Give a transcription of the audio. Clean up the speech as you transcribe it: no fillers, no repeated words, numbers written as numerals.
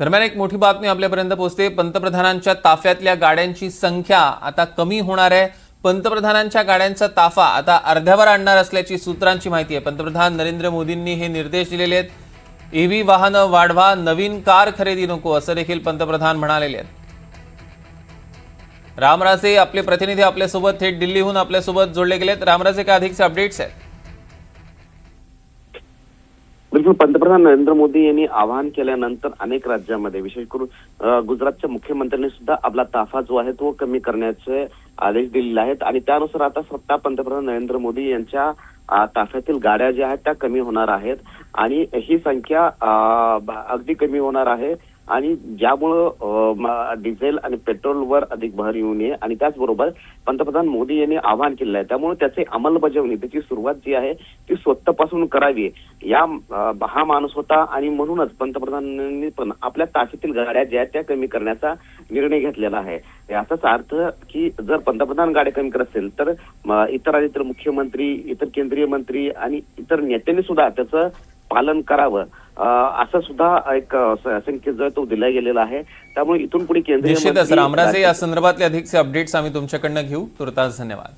दरम्यान एक मोठी बातमी आपल्यापर्यंत पोहोचते। पंतप्रधानांच्या ताफ्यातल्या गाड्यांची संख्या आता कमी होणार आहे। पंतप्रधानांच्या गाड्यांचा ताफा आता अर्ध्यावर आणणार असल्याची सूत्रांची माहिती आहे। पंतप्रधान नरेंद्र मोदींनी हे निर्देश दिलेले आहेत। ईव्ही वाहनं वाढवा, नवीन कार खरेदी नको, असं देखील पंतप्रधान म्हणालेले आहेत। रामराजे आपले प्रतिनिधी आपल्यासोबत थेट दिल्लीहून आपल्यासोबत जोडले गेलेत। रामराजे, काय अधिकचे अपडेट्स आहेत? बिलकुल, पंतप्रधान नरेंद्र मोदी यांनी आवाहन केल्यानंतर अनेक राज्यांमध्ये विशेष करून गुजरातच्या मुख्यमंत्र्यांनी सुद्धा आपला ताफा जो आहे तो कमी करण्याचे आदेश दिलेले आहेत आणि त्यानुसार आता स्वतः पंतप्रधान नरेंद्र मोदी यांच्या ताफ्यातील गाड्या ज्या आहेत त्या कमी होणार आहेत आणि ही संख्या अगदी कमी होणार आहे आणि ज्यामुळं डिझेल आणि पेट्रोलवर अधिक भर येऊ नये आणि त्याचबरोबर पंतप्रधान मोदी यांनी आवाहन केलं आहे त्यामुळे त्याची अंमलबजावणी त्याची सुरुवात जी आहे ती स्वतःपासून करावी या हा माणूस होता आणि म्हणूनच पंतप्रधानांनी पण आपल्या ताफ्यातील गाड्या ज्या त्या कमी करण्याचा निर्णय घेतलेला आहे। याचाच अर्थ की जर पंतप्रधान गाड्या कमी करत असेल तर इतर मुख्यमंत्री, इतर केंद्रीय मंत्री आणि इतर नेत्यांनी सुद्धा त्याचं पालन करावं असं सुद्धा एक संकेत जो तो दिला गेलेला आहे। त्यामुळे इथून पुढे केंद्रीय निश्चितच रामराजे, या संदर्भातले अधिकचे अपडेट्स आम्ही तुमच्याकडनं घेऊ। तुर्तास धन्यवाद।